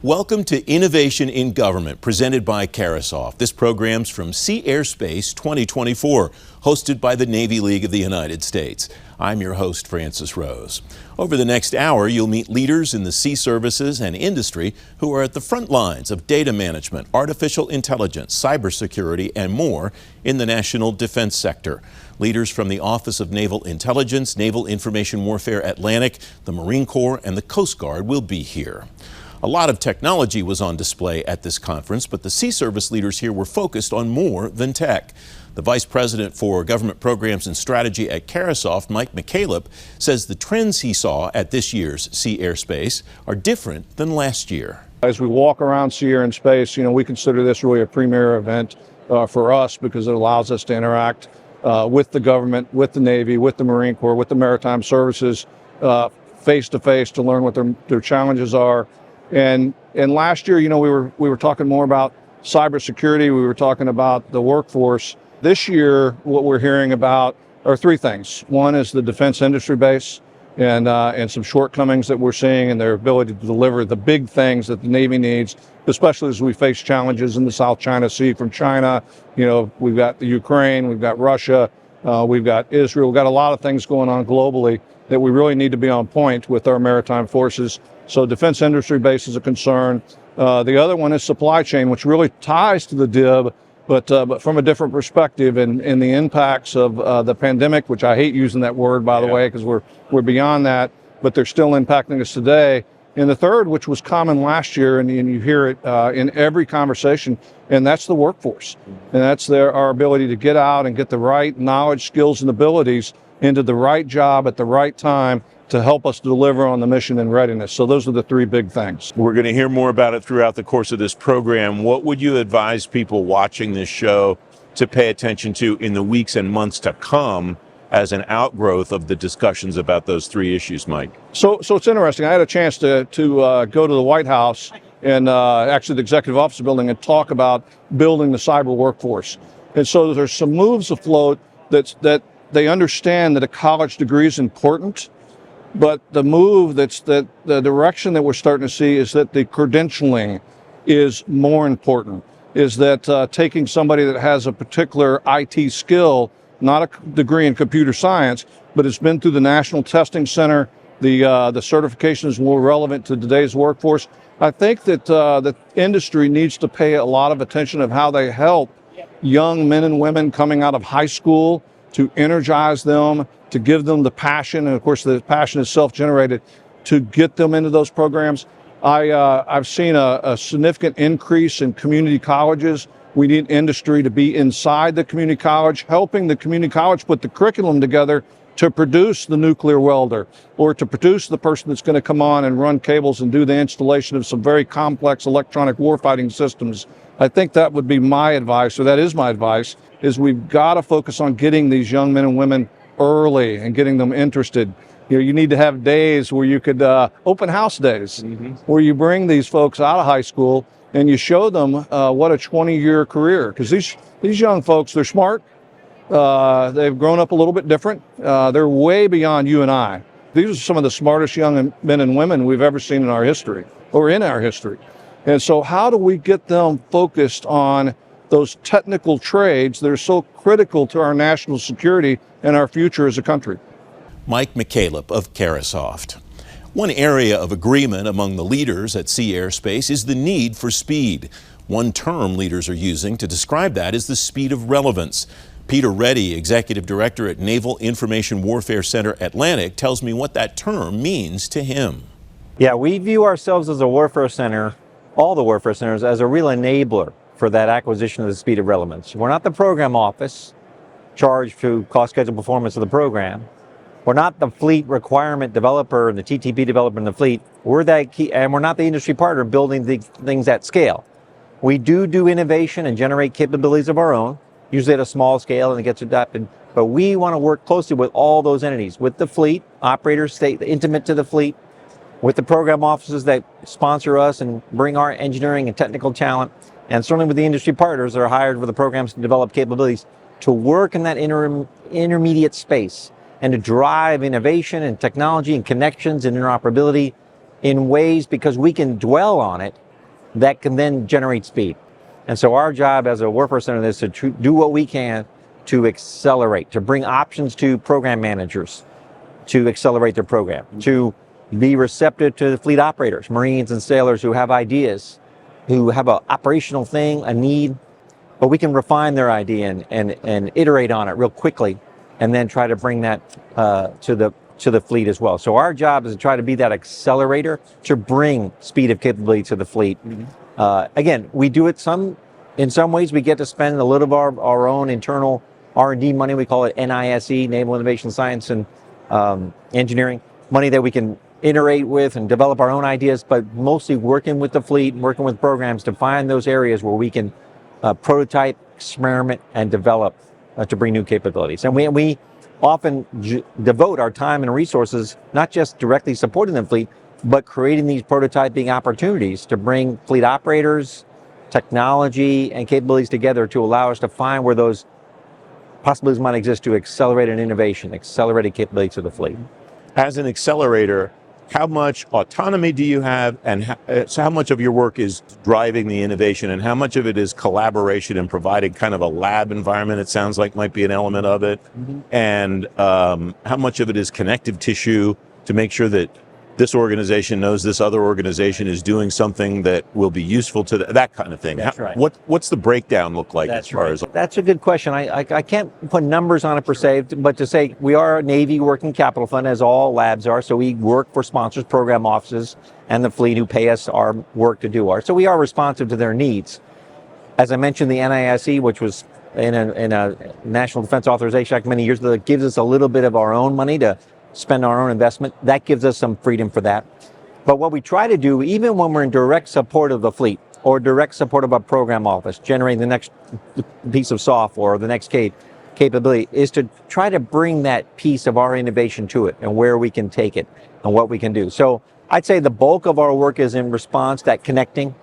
Welcome to Innovation in Government, presented by Carasoft. This program's from Sea Air Space 2024, hosted by the Navy League of the United States. I'm your host, Francis Rose. Over the next hour, you'll meet leaders in the sea services and industry who are at the front lines of data management, artificial intelligence, cybersecurity, and more in the national defense sector. Leaders from the Office of Naval Intelligence, Naval Information Warfare Atlantic, the Marine Corps, and the Coast Guard will be here. A lot of technology was on display at this conference, but the Sea Service leaders here were focused on more than tech. The Vice President for Government Programs and Strategy at Carasoft, Mike McCaleb, says the trends he saw at this year's Sea Air Space are different than last year. As we walk around Sea Air and Space, we consider this really a premier event for us because it allows us to interact with the government, with the Navy, with the Marine Corps, with the Maritime Services, face to face to learn what their challenges are. And last year, we were talking more about cybersecurity. We were talking about the workforce. This year, what we're hearing about are three things. One is the defense industry base and some shortcomings that we're seeing in their ability to deliver the big things that the Navy needs, especially as we face challenges in the South China Sea from China. We've got the Ukraine, we've got Russia, we've got Israel. We've got a lot of things going on globally that we really need to be on point with our maritime forces. So defense industry base is a concern. The other one is supply chain, which really ties to the DIB, but from a different perspective and the impacts of the pandemic, which I hate using that word, by the way, because we're beyond that, but they're still impacting us today. And the third, which was common last year, and you hear it in every conversation, and that's the workforce. And that's our ability to get out and get the right knowledge, skills, and abilities into the right job at the right time to help us deliver on the mission and readiness. So those are the three big things. We're going to hear more about it throughout the course of this program. What would you advise people watching this show to pay attention to in the weeks and months to come as an outgrowth of the discussions about those three issues, Mike? So it's interesting. I had a chance to go to the White House and actually the Executive Office building and talk about building the cyber workforce. And so there's some moves afloat that they understand that a college degree is important. But the move the direction that we're starting to see is that the credentialing is more important, is that taking somebody that has a particular IT skill, not a degree in computer science, but it's been through the National Testing Center, the certification is more relevant to today's workforce. I think that the industry needs to pay a lot of attention of how they help young men and women coming out of high school to energize them, to give them the passion, and of course the passion is self-generated, to get them into those programs. I've seen a significant increase in community colleges. We need industry to be inside the community college, helping the community college put the curriculum together to produce the nuclear welder or to produce the person that's going to come on and run cables and do the installation of some very complex electronic warfighting systems. I think that would be my advice, or that is my advice, is we've got to focus on getting these young men and women early and getting them interested. You need to have days where you could, open house days, where you bring these folks out of high school and you show them what a 20-year career, because these young folks, they're smart, they've grown up a little bit different, they're way beyond you and I. These are some of the smartest young men and women we've ever seen in our history, or in our history. And so how do we get them focused on those technical trades that are so critical to our national security and our future as a country? Mike McCaleb of Carasoft. One area of agreement among the leaders at Sea Air Space is the need for speed. One term leaders are using to describe that is the speed of relevance. Peter Reddy, Executive Director at Naval Information Warfare Center Atlantic, tells me what that term means to him. Yeah, we view ourselves as a warfare center, all the warfare centers, as a real enabler for that acquisition of the speed of relevance. We're not the program office charged to cost, schedule, performance of the program. We're not the fleet requirement developer and the TTP developer in the fleet. We're that key, and we're not the industry partner building the things at scale. We do innovation and generate capabilities of our own, usually at a small scale, and it gets adapted. But we want to work closely with all those entities, with the fleet, operators stay intimate to the fleet, with the program offices that sponsor us and bring our engineering and technical talent, and certainly with the industry partners that are hired for the programs to develop capabilities to work in that intermediate space and to drive innovation and technology and connections and interoperability in ways, because we can dwell on it that can then generate speed. And so our job as a Warfare Center is to do what we can to accelerate, to bring options to program managers to accelerate their program, to be receptive to the fleet operators, Marines and sailors who have ideas, who have an operational thing, a need, but we can refine their idea and iterate on it real quickly, and then try to bring that to the fleet as well. So our job is to try to be that accelerator to bring speed of capability to the fleet. Again, we do it in some ways we get to spend a little of our own internal R&D money. We call it NISE, Naval Innovation Science and Engineering, money that we can iterate with and develop our own ideas, but mostly working with the fleet and working with programs to find those areas where we can prototype, experiment, and develop to bring new capabilities. And we often devote our time and resources not just directly supporting the fleet, but creating these prototyping opportunities to bring fleet operators, technology, and capabilities together to allow us to find where those possibilities might exist to accelerate an innovation, accelerated capability to the fleet. As an accelerator, how much autonomy do you have, and how much of your work is driving the innovation, and how much of it is collaboration and providing kind of a lab environment? It sounds like might be an element of it. And how much of it is connective tissue to make sure that this organization knows this other organization is doing something that will be useful to that kind of thing? That's right. What's the breakdown look like as far as? That's a good question. I can't put numbers on it per se, but to say we are a Navy working capital fund, as all labs are. So we work for sponsors, program offices, and the fleet who pay us our work to do ours. So we are responsive to their needs. As I mentioned, the NISE, which was in a National Defense Authorization Act many years ago, that gives us a little bit of our own money to spend our own investment. That gives us some freedom for that. But what we try to do, even when we're in direct support of the fleet or direct support of a program office, generating the next piece of software or the next capability, is to try to bring that piece of our innovation to it and where we can take it and what we can do. So I'd say the bulk of our work is in response, that connecting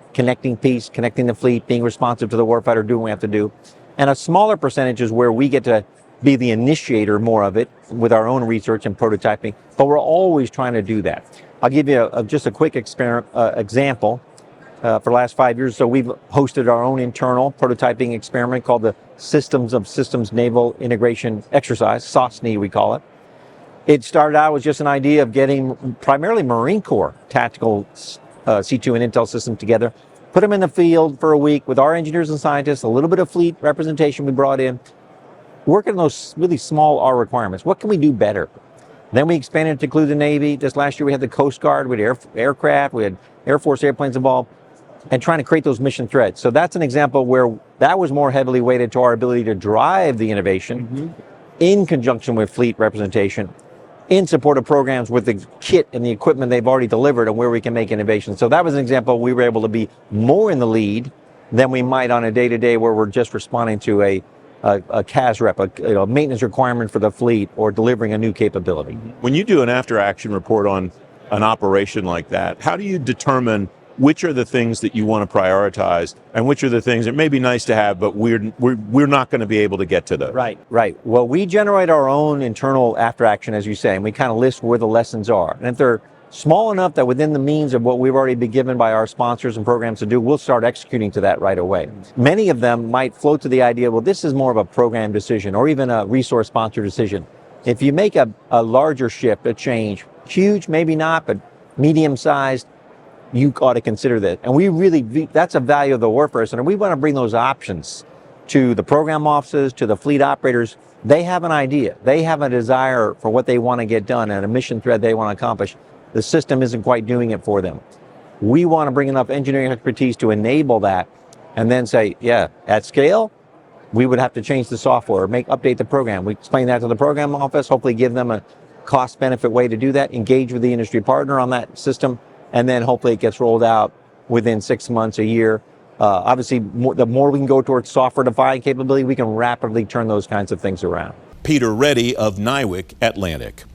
piece, connecting the fleet, being responsive to the warfighter, doing what we have to do. And a smaller percentage is where we get to be the initiator more of it with our own research and prototyping, but we're always trying to do that. I'll give you just a quick example. For the last 5 years, so we've hosted our own internal prototyping experiment called the Systems of Systems Naval Integration Exercise, SOSNI we call it. It started out with just an idea of getting primarily Marine Corps tactical C2 and intel systems together, put them in the field for a week with our engineers and scientists, a little bit of fleet representation we brought in, working on those really small R requirements. What can we do better? Then we expanded to include the Navy. Just last year we had the Coast Guard, we had aircraft, we had Air Force airplanes involved, and trying to create those mission threads. So that's an example where that was more heavily weighted to our ability to drive the innovation in conjunction with fleet representation, in support of programs with the kit and the equipment they've already delivered and where we can make innovation. So that was an example we were able to be more in the lead than we might on a day-to-day where we're just responding to a CAS rep, a maintenance requirement for the fleet, or delivering a new capability. When you do an after-action report on an operation like that, how do you determine which are the things that you want to prioritize and which are the things that may be nice to have, but we're not going to be able to get to those? Right. Well, we generate our own internal after-action, as you say, and we kind of list where the lessons are. And if they're small enough that within the means of what we've already been given by our sponsors and programs to do, we'll start executing to that right away. Many of them might float to the idea, well, this is more of a program decision or even a resource sponsor decision. If you make a larger shift, a change, huge, maybe not, but medium-sized, you ought to consider that. And that's a value of the Warfare Center. We want to bring those options to the program offices, to the fleet operators. They have an idea. They have a desire for what they want to get done and a mission thread they want to accomplish. The system isn't quite doing it for them. We want to bring enough engineering expertise to enable that and then say, yeah, at scale, we would have to change the software or update the program. We explain that to the program office, hopefully give them a cost-benefit way to do that, engage with the industry partner on that system, and then hopefully it gets rolled out within 6 months, a year. Obviously, the more we can go towards software-defined capability, we can rapidly turn those kinds of things around. Peter Reddy of NIWC Atlantic.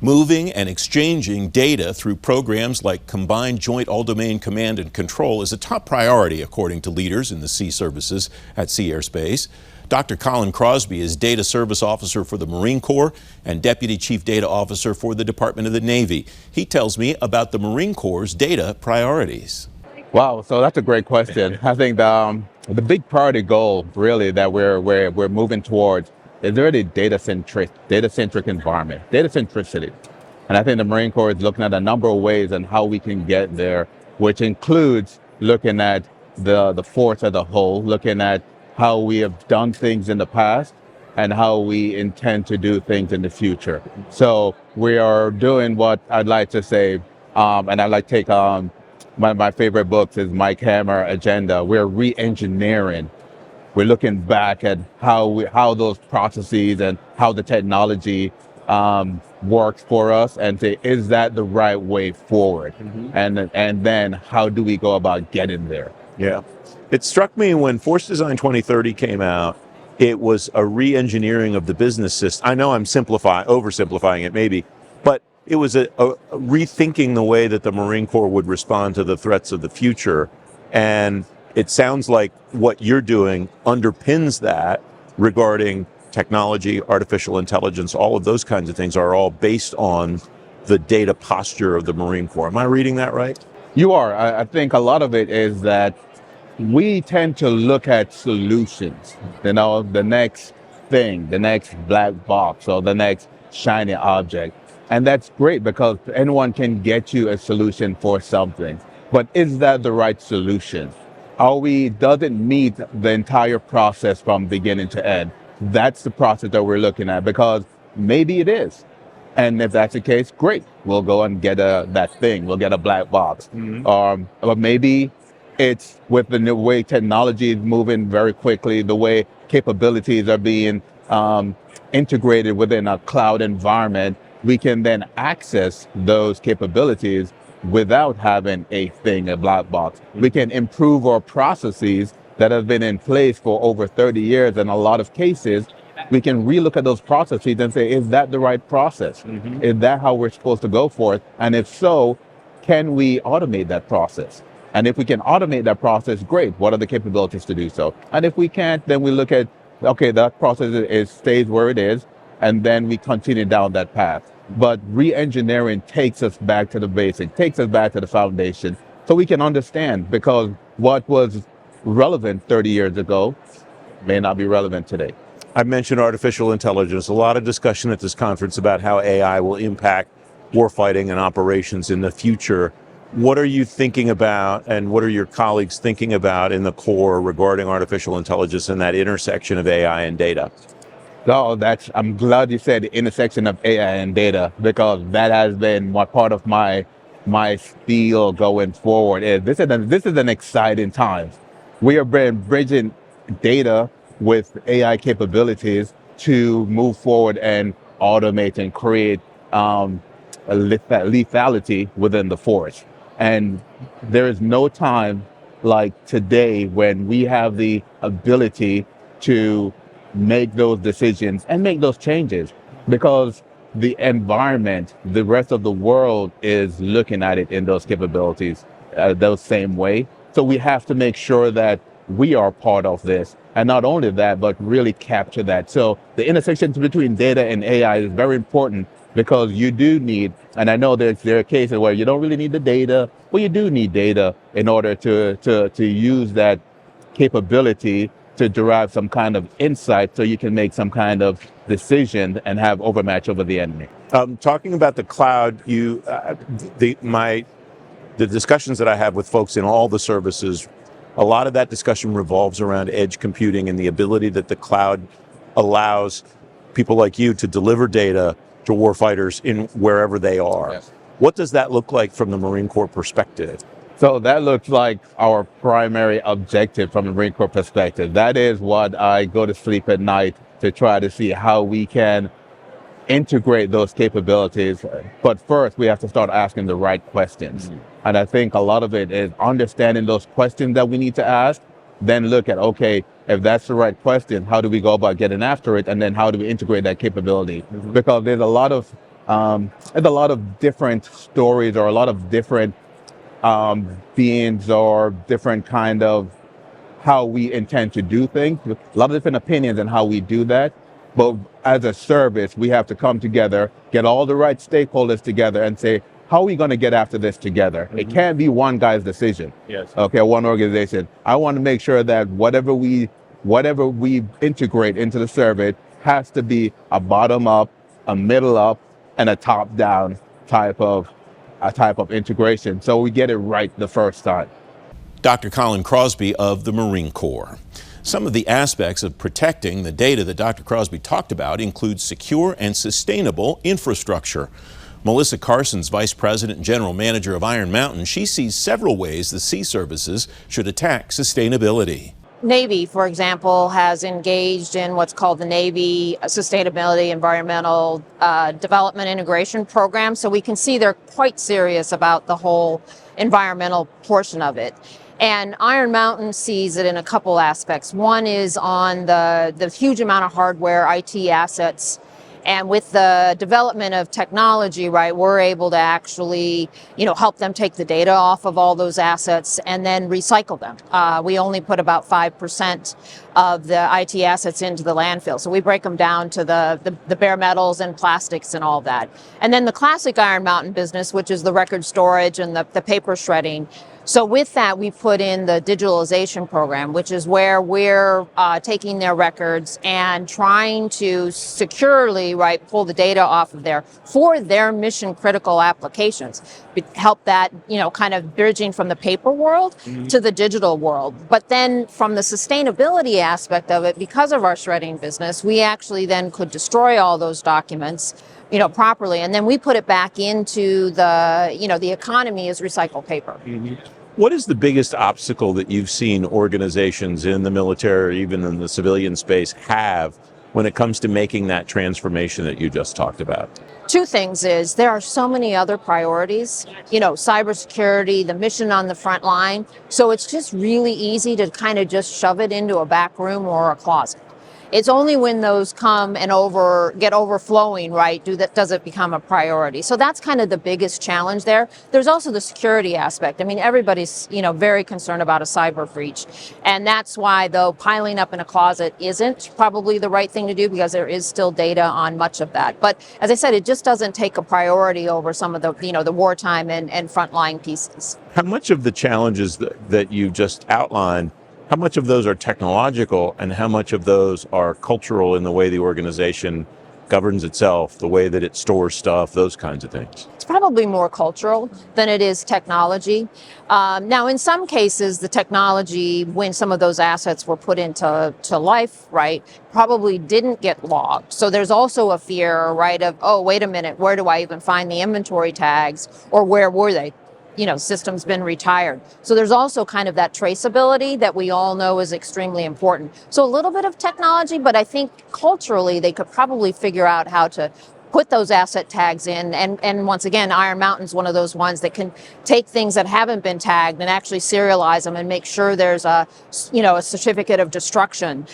Moving and exchanging data through programs like Combined Joint All-Domain Command and Control is a top priority, according to leaders in the sea services at Sea Air Space. Dr. Colin Crosby is Data Service Officer for the Marine Corps and Deputy Chief Data Officer for the Department of the Navy. He tells me about the Marine Corps' data priorities. Wow, so that's a great question. I think the big priority goal really that we're moving towards is really data centric environment, data centricity. And I think the Marine Corps is looking at a number of ways on how we can get there, which includes looking at the force as a whole, looking at how we have done things in the past and how we intend to do things in the future. So we are doing what I'd like to say, and I'd like to take one of my favorite books is Mike Hammer Agenda. We're re-engineering. We're looking back at how those processes and how the technology works for us, and say, is that the right way forward? And then how do we go about getting there? Yeah. It struck me when Force Design 2030 came out, it was a re-engineering of the business system. I know I'm oversimplifying it maybe, but it was a rethinking the way that the Marine Corps would respond to the threats of the future. And it sounds like what you're doing underpins that regarding technology, artificial intelligence, all of those kinds of things are all based on the data posture of the Marine Corps. Am I reading that right? You are. I think a lot of it is that we tend to look at solutions, the next thing, the next black box or the next shiny object. And that's great because anyone can get you a solution for something. But is that the right solution? Does it meet the entire process from beginning to end? That's the process that we're looking at, because maybe it is. And if that's the case, great. We'll go and get that thing. We'll get a black box. But maybe it's with the new way technology is moving very quickly, the way capabilities are being integrated within a cloud environment, we can then access those capabilities without having a black box. We can improve our processes that have been in place for over 30 years. In a lot of cases, we can relook at those processes and say, is that the right process? Is that how we're supposed to go for it? And if so, can we automate that process? And if we can automate that process, great. What are the capabilities to do so? And if we can't, then we look at, okay, that process stays where it is, and then we continue down that path. But re-engineering takes us back to the basic, takes us back to the foundation, so we can understand, because what was relevant 30 years ago may not be relevant today. I mentioned artificial intelligence. A lot of discussion at this conference about how AI will impact warfighting and operations in the future. What are you thinking about, and what are your colleagues thinking about in the Corps regarding artificial intelligence and that intersection of AI and data? So I'm glad you said the intersection of AI and data, because that has been what part of my spiel going forward. This is an exciting time. We are bridging data with AI capabilities to move forward and automate and create lethality within the force. And there is no time like today when we have the ability to make those decisions and make those changes, because the environment, the rest of the world is looking at it in those capabilities, those same way. So we have to make sure that we are part of this. And not only that, but really capture that. So the intersection between data and AI is very important, because you do need, and I know there are cases where you don't really need the data, but you do need data in order to use that capability to derive some kind of insight, so you can make some kind of decision and have overmatch over the enemy. Talking about the cloud, the discussions that I have with folks in all the services, a lot of that discussion revolves around edge computing and the ability that the cloud allows people like you to deliver data to warfighters in wherever they are. Yes. What does that look like from the Marine Corps perspective? So that looks like our primary objective from the Marine Corps perspective. That is what I go to sleep at night to try to see how we can integrate those capabilities. But first, we have to start asking the right questions. And I think a lot of it is understanding those questions that we need to ask, then look at, okay, if that's the right question, how do we go about getting after it? And then how do we integrate that capability? Because there's a lot of different stories, or a lot of different beings, or different kind of how we intend to do things. A lot of different opinions on how we do that. But as a service, we have to come together, get all the right stakeholders together and say, how are we going to get after this together? It can't be one guy's decision. Yes. Okay, one organization. I want to make sure that whatever we integrate into the survey has to be a bottom up, a middle up, and a top down type of integration, so we get it right the first time. Dr. Colin Crosby of the Marine Corps. Some of the aspects of protecting the data that Dr. Crosby talked about include secure and sustainable infrastructure. Melissa Carson's Vice President and General Manager of Iron Mountain, she sees several ways the sea services should attack sustainability. Navy, for example, has engaged in what's called the Navy Sustainability Environmental Development Integration Program. So we can see they're quite serious about the whole environmental portion of it. And Iron Mountain sees it in a couple aspects. One is on the huge amount of hardware, IT assets. And with the development of technology, right, we're able to actually, help them take the data off of all those assets and then recycle them. We only put about 5% of the IT assets into the landfill. So we break them down to the bare metals and plastics and all that. And then the classic Iron Mountain business, which is the record storage and the paper shredding. So with that, we put in the digitalization program, which is where we're taking their records and trying to securely, right, pull the data off of there for their mission critical applications. Help that, kind of bridging from the paper world to the digital world. But then from the sustainability aspect of it, because of our shredding business, we actually then could destroy all those documents, properly. And then we put it back into the economy as recycled paper. What is the biggest obstacle that you've seen organizations in the military or even in the civilian space have when it comes to making that transformation that you just talked about? Two things is there are so many other priorities, cybersecurity, the mission on the front line. So it's just really easy to kind of just shove it into a back room or a closet. It's only when those come and get overflowing, right, does it become a priority. So that's kind of the biggest challenge there. There's also the security aspect. I mean, everybody's, very concerned about a cyber breach. And that's why, though, piling up in a closet isn't probably the right thing to do because there is still data on much of that. But as I said, it just doesn't take a priority over some of the, the wartime and frontline pieces. How much of the challenges that you just outlined, how much of those are technological and how much of those are cultural in the way the organization governs itself, the way that it stores stuff, those kinds of things? It's probably more cultural than it is technology. Now, in some cases, the technology, when some of those assets were put into life, right, probably didn't get logged. So there's also a fear, right, of, oh, wait a minute, where do I even find the inventory tags or where were they? System's been retired. So there's also kind of that traceability that we all know is extremely important. So a little bit of technology, but I think culturally they could probably figure out how to put those asset tags in. And once again, Iron Mountain's one of those ones that can take things that haven't been tagged and actually serialize them and make sure there's a certificate of destruction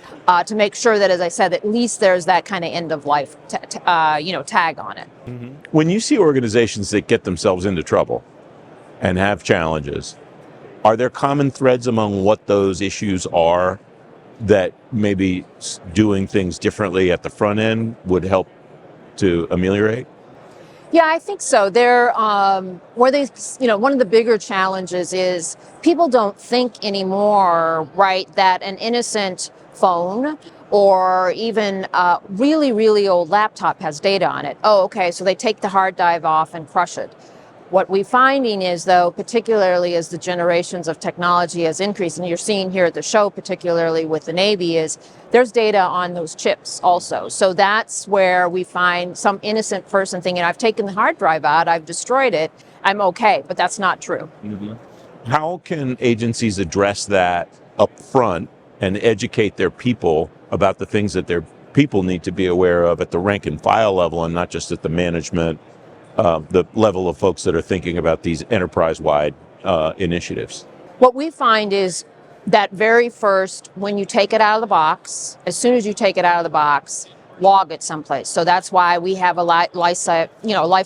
to make sure that, as I said, at least there's that kind of end of life, tag on it. Mm-hmm. When you see organizations that get themselves into trouble and have challenges, are there common threads among what those issues are that maybe doing things differently at the front end would help to ameliorate? Yeah, I think so. One of the bigger challenges is people don't think anymore, right, that an innocent phone or even a really, really old laptop has data on it. Oh, okay, so they take the hard drive off and crush it. What we're finding is, though, particularly as the generations of technology has increased, and you're seeing here at the show, particularly with the Navy, is there's data on those chips also. So that's where we find some innocent person thinking, I've taken the hard drive out, I've destroyed it, I'm okay, but that's not true. Mm-hmm. How can agencies address that up front and educate their people about the things that their people need to be aware of at the rank and file level and not just at the management, the level of folks that are thinking about these enterprise-wide initiatives? What we find is that very first, when you take it out of the box, as soon as you take it out of the box, log it someplace. So that's why we have a life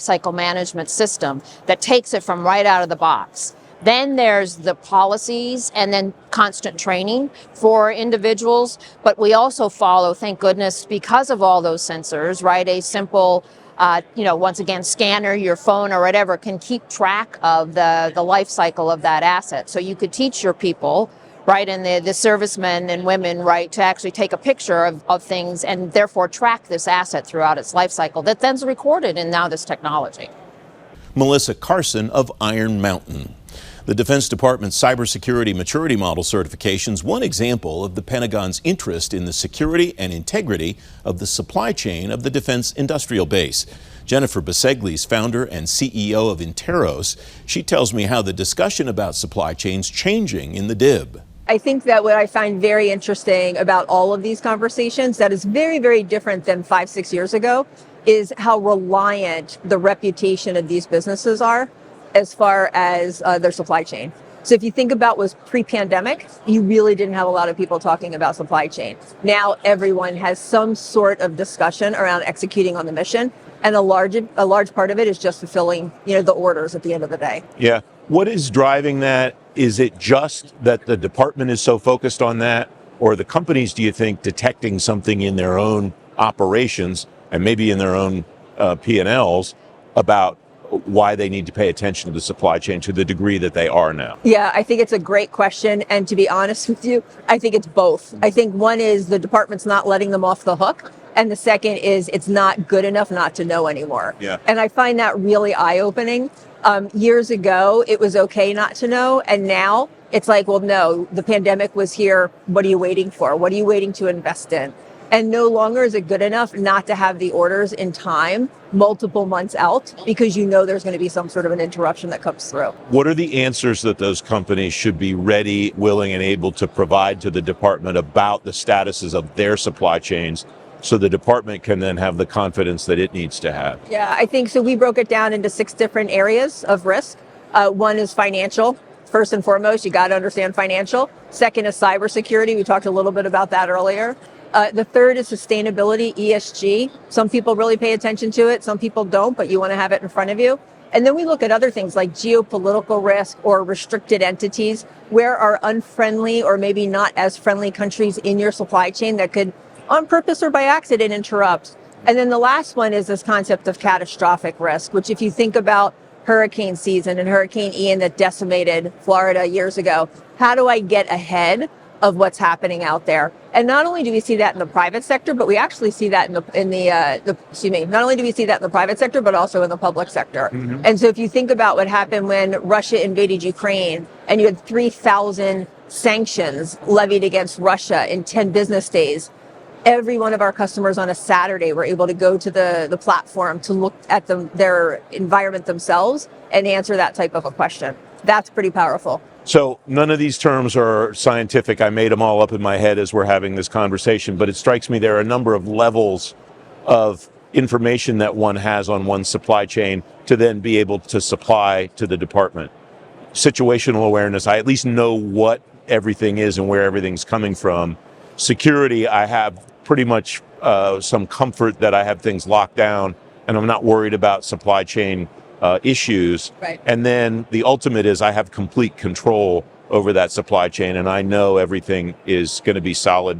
cycle management system that takes it from right out of the box. Then there's the policies and then constant training for individuals. But we also follow, thank goodness, because of all those sensors, right, a simple once again, scanner, your phone or whatever can keep track of the life cycle of that asset. So you could teach your people, right, and the servicemen and women, right, to actually take a picture of things and therefore track this asset throughout its life cycle that then's recorded in now this technology. Melissa Carson of Iron Mountain. The Defense Department's Cybersecurity Maturity Model certification's one example of the Pentagon's interest in the security and integrity of the supply chain of the defense industrial base. Jennifer Biseglia, founder and CEO of Interos, she tells me how the discussion about supply chains changing in the DIB. I think that what I find very interesting about all of these conversations that is very, very different than 5-6 years ago is how reliant the reputation of these businesses are as far as their supply chain. So if you think about was pre-pandemic, you really didn't have a lot of people talking about supply chain. Now everyone has some sort of discussion around executing on the mission, and a large part of it is just fulfilling, the orders at the end of the day. Yeah. What is driving that? Is it just that the department is so focused on that, or the companies, do you think, detecting something in their own operations and maybe in their own P&Ls about why they need to pay attention to the supply chain to the degree that they are now? Yeah, I think it's a great question. And to be honest with you, I think it's both. I think one is the department's not letting them off the hook. And the second is it's not good enough not to know anymore. Yeah. And I find that really eye-opening. Years ago, it was okay not to know. And now it's like, well, no, the pandemic was here. What are you waiting for? What are you waiting to invest in? And no longer is it good enough not to have the orders in time, multiple months out, because there's going to be some sort of an interruption that comes through. What are the answers that those companies should be ready, willing, and able to provide to the department about the statuses of their supply chains so the department can then have the confidence that it needs to have? Yeah, I think so. We broke it down into 6 different areas of risk. One is financial. First and foremost, you got to understand financial. Second is cybersecurity. We talked a little bit about that earlier. The third is sustainability, ESG. Some people really pay attention to it. Some people don't, but you want to have it in front of you. And then we look at other things like geopolitical risk or restricted entities. Where are unfriendly or maybe not as friendly countries in your supply chain that could, on purpose or by accident, interrupt? And then the last one is this concept of catastrophic risk, which if you think about hurricane season and Hurricane Ian that decimated Florida years ago, how do I get ahead of what's happening out there? And not only do we see that in the private sector, but we actually see that not only do we see that in the private sector, but also in the public sector. Mm-hmm. And so if you think about what happened when Russia invaded Ukraine and you had 3,000 sanctions levied against Russia in 10 business days, every one of our customers on a Saturday were able to go to the platform to look at their environment themselves and answer that type of a question. That's pretty powerful. So none of these terms are scientific. I made them all up in my head as we're having this conversation, but it strikes me there are a number of levels of information that one has on one's supply chain to then be able to supply to the department. Situational awareness, I at least know what everything is and where everything's coming from. Security, I have pretty much some comfort that I have things locked down and I'm not worried about supply chain issues. Right. And then the ultimate is I have complete control over that supply chain and I know everything is going to be solid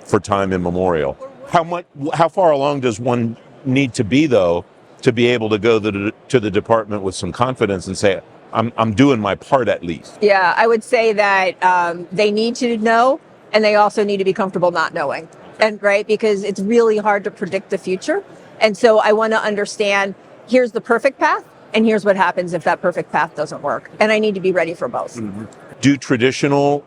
for time immemorial. How far along does one need to be, though, to be able to go to the department with some confidence and say, I'm doing my part at least? Yeah, I would say that they need to know, and they also need to be comfortable not knowing. And right, because it's really hard to predict the future. And so I want to understand, here's the perfect path, and here's what happens if that perfect path doesn't work. And I need to be ready for both. Mm-hmm. Do traditional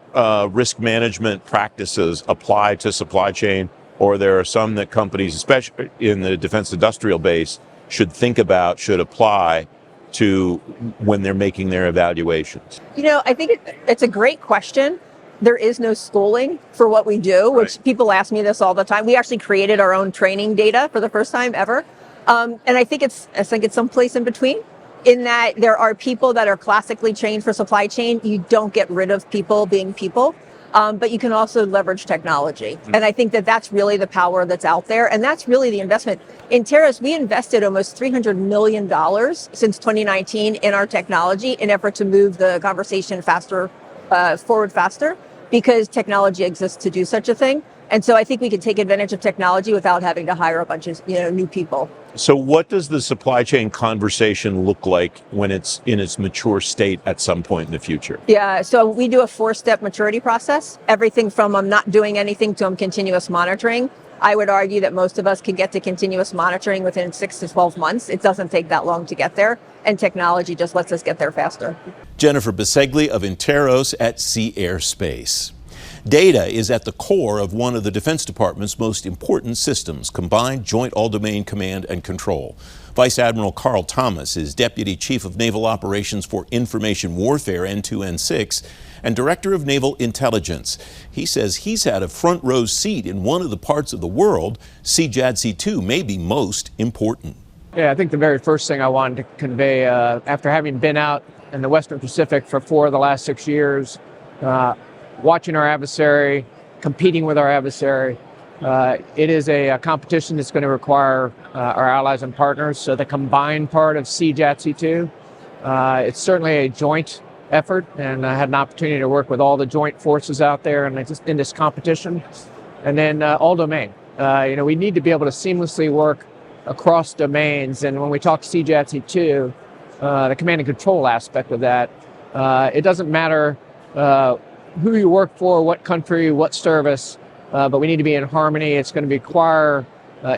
risk management practices apply to supply chain, or there are some that companies, especially in the defense industrial base, should think about, should apply to when they're making their evaluations? I think it's a great question. There is no schooling for what we do, which Right. people ask me this all the time. We actually created our own training data for the first time ever. And I think it's someplace in between, in that there are people that are classically trained for supply chain. You don't get rid of people being people, but you can also leverage technology. Mm-hmm. And I think that that's really the power that's out there. And that's really the investment. In Interos, we invested almost $300 million since 2019 in our technology in effort to move the conversation forward faster, because technology exists to do such a thing. And so I think we can take advantage of technology without having to hire a bunch of new people. So what does the supply chain conversation look like when it's in its mature state at some point in the future? Yeah, so we do a 4-step maturity process, everything from I'm not doing anything to I'm continuous monitoring. I would argue that most of us can get to continuous monitoring within 6 to 12 months. It doesn't take that long to get there, and technology just lets us get there faster. Jennifer Bisegli of Interos at Sea Air Space. Data is at the core of one of the Defense Department's most important systems, Combined Joint All-Domain Command and Control. Vice Admiral Carl Thomas is Deputy Chief of Naval Operations for Information Warfare N2N6 and Director of Naval Intelligence. He says he's had a front row seat in one of the parts of the world CJADC2 may be most important. Yeah, I think the very first thing I wanted to convey, after having been out in the Western Pacific for 4 of the last 6 years, watching our adversary, competing with our adversary, it is a competition that's going to require our allies and partners. So the combined part of CJADC2, it's certainly a joint effort, and I had an opportunity to work with all the joint forces out there in this competition. And then all domain. We need to be able to seamlessly work across domains, and when we talk CJADC2, the command and control aspect of that, it doesn't matter who you work for, what country, what service, but we need to be in harmony. It's going to require,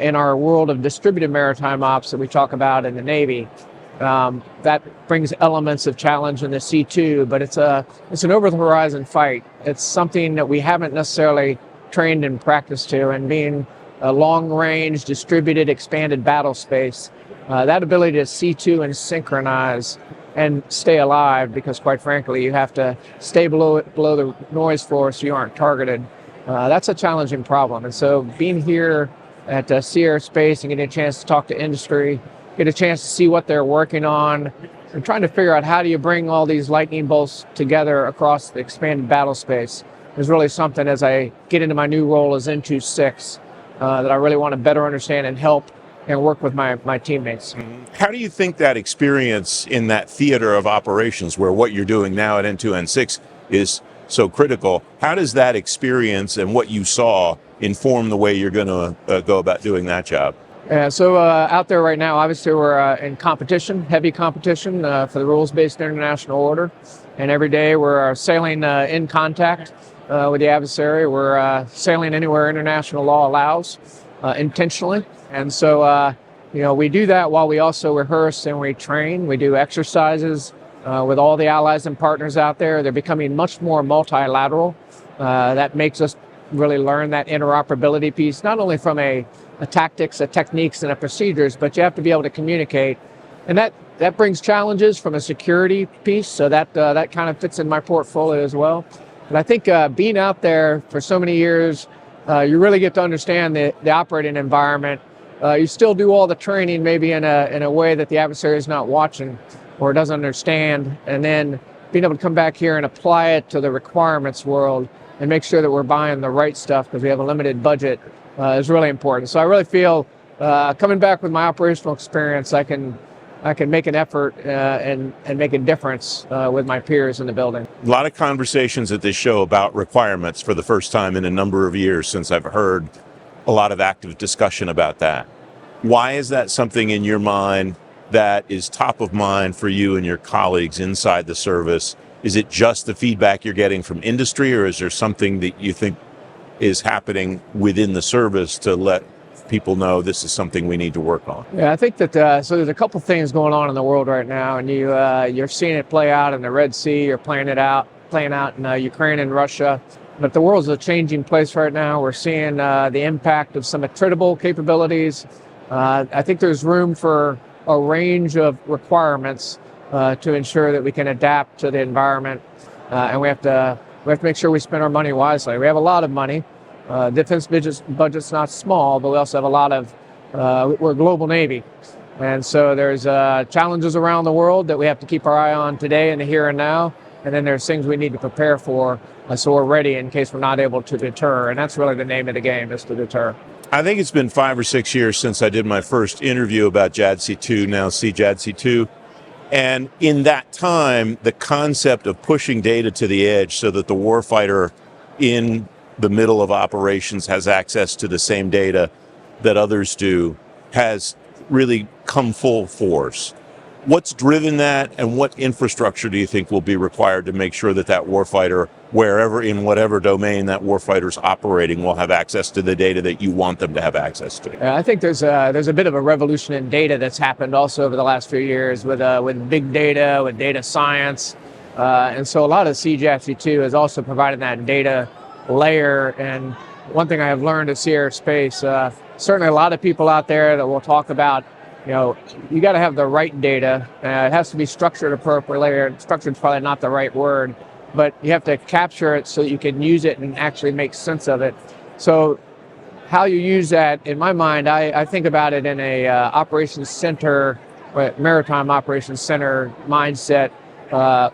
in our world of distributed maritime ops that we talk about in the Navy, that brings elements of challenge in the C2, but it's an over-the-horizon fight. It's something that we haven't necessarily trained and practiced to, and being a long-range, distributed, expanded battle space, that ability to C2 and synchronize and stay alive, because quite frankly, you have to stay below the noise floor so you aren't targeted. That's a challenging problem. And so being here at Sea Air Space and getting a chance to talk to industry, get a chance to see what they're working on, and trying to figure out how do you bring all these lightning bolts together across the expanded battle space is really something, as I get into my new role as N26, that I really want to better understand and help and work with my teammates. How do you think that experience in that theater of operations, where what you're doing now at N2N6 is so critical, how does that experience and what you saw inform the way you're going to go about doing that job? So out there right now, obviously we're in competition, heavy competition for the rules-based international order. And every day we're sailing in contact with the adversary. We're sailing anywhere international law allows, intentionally. And so, we do that while we also rehearse and we train. We do exercises with all the allies and partners out there. They're becoming much more multilateral. That makes us really learn that interoperability piece, not only from a tactics, a techniques, and a procedures, but you have to be able to communicate. And that brings challenges from a security piece, so that kind of fits in my portfolio as well. But I think being out there for so many years, you really get to understand the operating environment. You still do all the training maybe in a way that the adversary is not watching or doesn't understand, and then being able to come back here and apply it to the requirements world and make sure that we're buying the right stuff because we have a limited budget is really important. So I really feel coming back with my operational experience, I can make an effort and make a difference with my peers in the building. A lot of conversations at this show about requirements for the first time in a number of years since I've heard a lot of active discussion about that. Why is that something in your mind that is top of mind for you and your colleagues inside the service? Is it just the feedback you're getting from industry, or is there something that you think is happening within the service to let people know this is something we need to work on? Yeah, I think that so there's a couple things going on in the world right now, and you're seeing it play out in the Red Sea. You're playing out in Ukraine and Russia. But the world's a changing place right now. We're seeing the impact of some attritable capabilities. I think there's room for a range of requirements to ensure that we can adapt to the environment, and we have to make sure we spend our money wisely. We have a lot of money. Defense budget's not small, but we also have a lot of, we're a global Navy. And so there's challenges around the world that we have to keep our eye on today in the here and now. And then there's things we need to prepare for so we're ready in case we're not able to deter. And that's really the name of the game, is to deter. I think it's been 5 or 6 years since I did my first interview about JADC2, now CJADC2. And in that time, the concept of pushing data to the edge so that the warfighter in the middle of operations has access to the same data that others do, has really come full force. What's driven that, and what infrastructure do you think will be required to make sure that that warfighter, wherever, in whatever domain that warfighter's operating, will have access to the data that you want them to have access to? I think there's a bit of a revolution in data that's happened also over the last few years with big data, with data science, and so a lot of CJADC2 has also provided that data layer. And one thing I have learned at Sea Air Space, certainly a lot of people out there that will talk about, you got to have the right data. It has to be structured appropriately. Structured is probably not the right word, but you have to capture it so that you can use it and actually make sense of it. So how you use that, in my mind, I think about it in a operations center, maritime operations center mindset.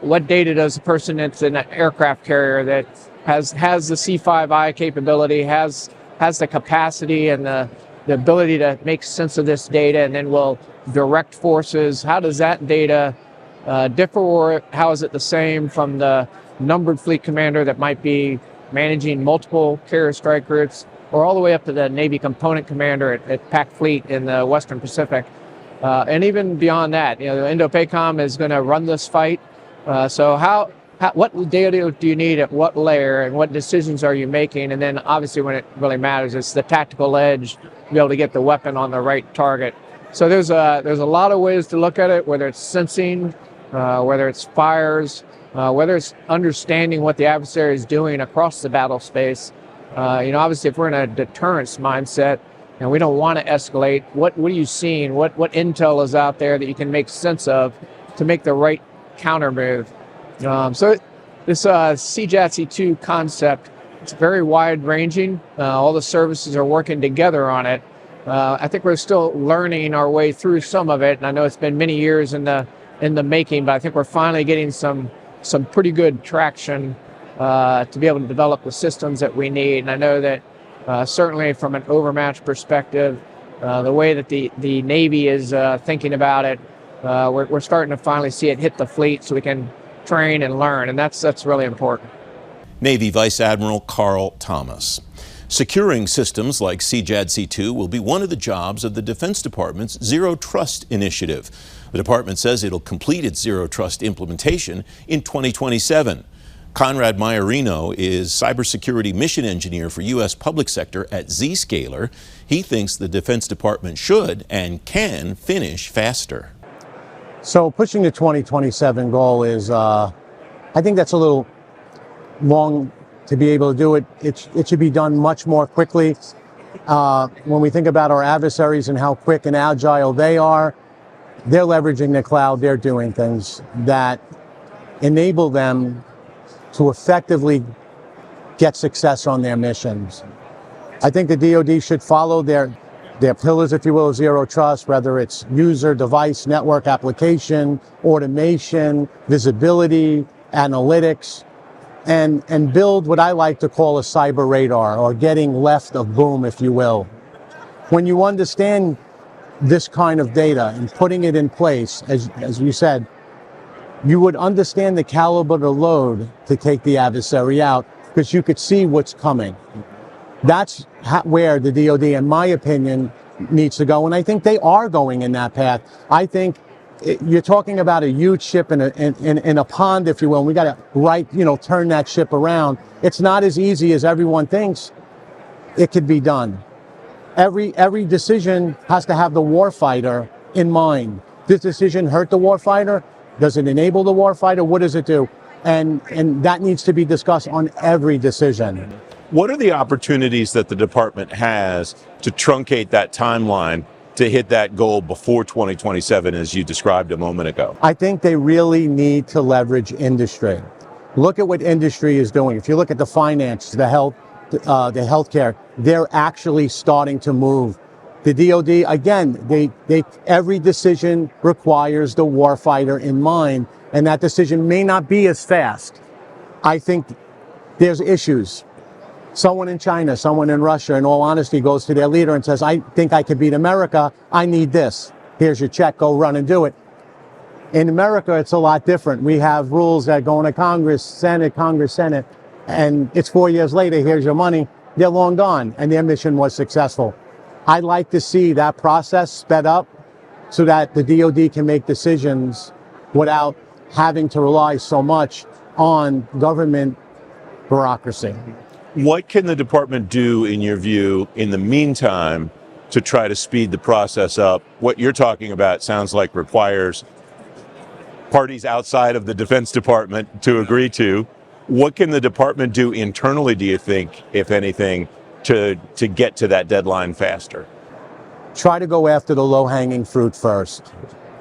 What data does a person that's in an aircraft carrier that has the C5I capability, has the capacity and the ability to make sense of this data, and then will direct forces? How does that data differ, or how is it the same from the numbered fleet commander that might be managing multiple carrier strike groups, or all the way up to the Navy component commander at PAC Fleet in the Western Pacific? And even beyond that, INDOPACOM is going to run this fight. So what data do you need at what layer, and what decisions are you making? And then obviously when it really matters, it's the tactical edge, to be able to get the weapon on the right target. So there's a lot of ways to look at it, whether it's sensing, whether it's fires, whether it's understanding what the adversary is doing across the battle space. Obviously if we're in a deterrence mindset and we don't want to escalate, what are you seeing? What intel is out there that you can make sense of to make the right counter move? So this CJADC2 concept, it's very wide ranging. All the services are working together on it. I think we're still learning our way through some of it, and I know it's been many years in the making, but I think we're finally getting some pretty good traction to be able to develop the systems that we need. And I know that certainly from an overmatch perspective, the way that the Navy is thinking about it, we're starting to finally see it hit the fleet so we can train and learn, and that's really important. Navy Vice Admiral Carl Thomas. Securing systems like CJADC2 will be one of the jobs of the Defense Department's Zero Trust initiative. The department says it'll complete its Zero Trust implementation in 2027. Conrad Maiorino is cybersecurity mission engineer for U.S. public sector at Zscaler. He thinks the Defense Department should and can finish faster. So pushing the 2027 goal is, I think that's a little long to be able to do it. It should be done much more quickly. When we think about our adversaries and how quick and agile they are, they're leveraging the cloud. They're doing things that enable them to effectively get success on their missions. I think the DoD should follow their pillars, if you will, of Zero Trust, whether it's user, device, network, application, automation, visibility, analytics, and build what I like to call a cyber radar, or getting left of boom, if you will. When you understand this kind of data and putting it in place, as you said, you would understand the caliber of the load to take the adversary out, because you could see what's coming. That's where the DoD, in my opinion, needs to go, and I think they are going in that path. I think you're talking about a huge ship in a pond, if you will, and we got to turn that ship around. It's not as easy as everyone thinks it could be done. Every decision has to have the warfighter in mind. This decision hurt the warfighter? Does it enable the warfighter? What does it do? And that needs to be discussed on every decision. What are the opportunities that the department has to truncate that timeline to hit that goal before 2027, as you described a moment ago? I think they really need to leverage industry. Look at what industry is doing. If you look at the finance, the health, the healthcare, they're actually starting to move. The DoD, again, every decision requires the warfighter in mind, and that decision may not be as fast. I think there's issues. Someone in China, someone in Russia, in all honesty, goes to their leader and says, I think I could beat America. I need this. Here's your check. Go run and do it. In America, it's a lot different. We have rules that go into Congress, Senate, and it's 4 years later, here's your money, they're long gone, and their mission was successful. I'd like to see that process sped up so that the DoD can make decisions without having to rely so much on government bureaucracy. What can the department do, in your view, in the meantime, to try to speed the process up? What you're talking about sounds like requires parties outside of the Defense Department to agree to. What can the department do internally, do you think, if anything, to get to that deadline faster? Try to go after the low-hanging fruit first.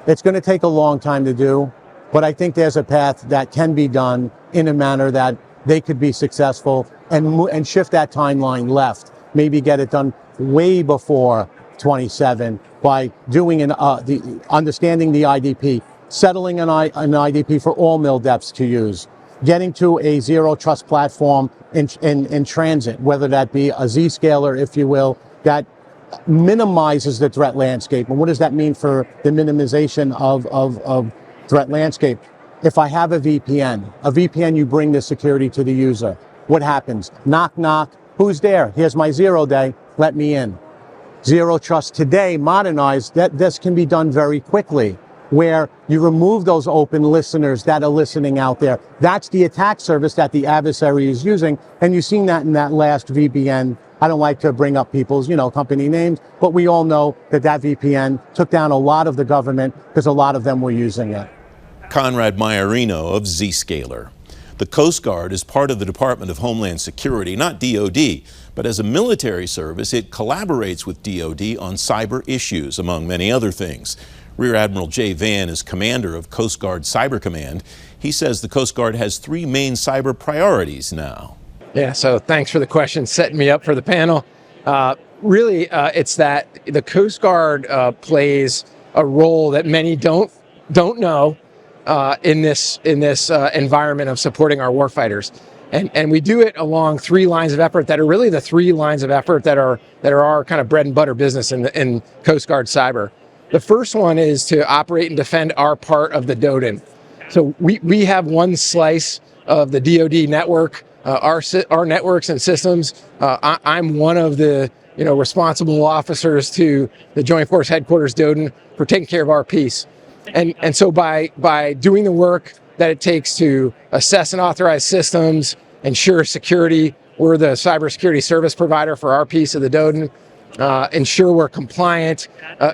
It's going to take a long time to do, but I think there's a path that can be done in a manner that they could be successful and shift that timeline left. Maybe get it done way before 27 by doing understanding the IDP, settling an IDP for all MilDeps to use, getting to a zero trust platform in transit, whether that be a Zscaler, if you will, that minimizes the threat landscape. And what does that mean for the minimization of threat landscape? If I have a VPN, you bring the security to the user. What happens? Knock, knock. Who's there? Here's my 0 day. Let me in. Zero trust today, modernized, that this can be done very quickly, where you remove those open listeners that are listening out there. That's the attack surface that the adversary is using. And you've seen that in that last VPN. I don't like to bring up people's, company names, but we all know that VPN took down a lot of the government because a lot of them were using it. Conrad Maiorino of Zscaler. The Coast Guard is part of the Department of Homeland Security, not DoD, but as a military service, it collaborates with DoD on cyber issues, among many other things. Rear Admiral Jay Vann is commander of Coast Guard Cyber Command. He says the Coast Guard has 3 main cyber priorities now. Yeah, so thanks for the question, setting me up for the panel. Really, it's that the Coast Guard plays a role that many don't know in this environment of supporting our warfighters, and we do it along 3 lines of effort that are really the 3 lines of effort that are our kind of bread and butter business in Coast Guard Cyber. The first one is to operate and defend our part of the DoDIN. So we have one slice of the DoD network. Our networks and systems. I'm one of the responsible officers to the Joint Force Headquarters DoDIN for taking care of our piece, and so by doing the work that it takes to assess and authorize systems, ensure security, we're the cybersecurity service provider for our piece of the DoDIN. Ensure we're compliant,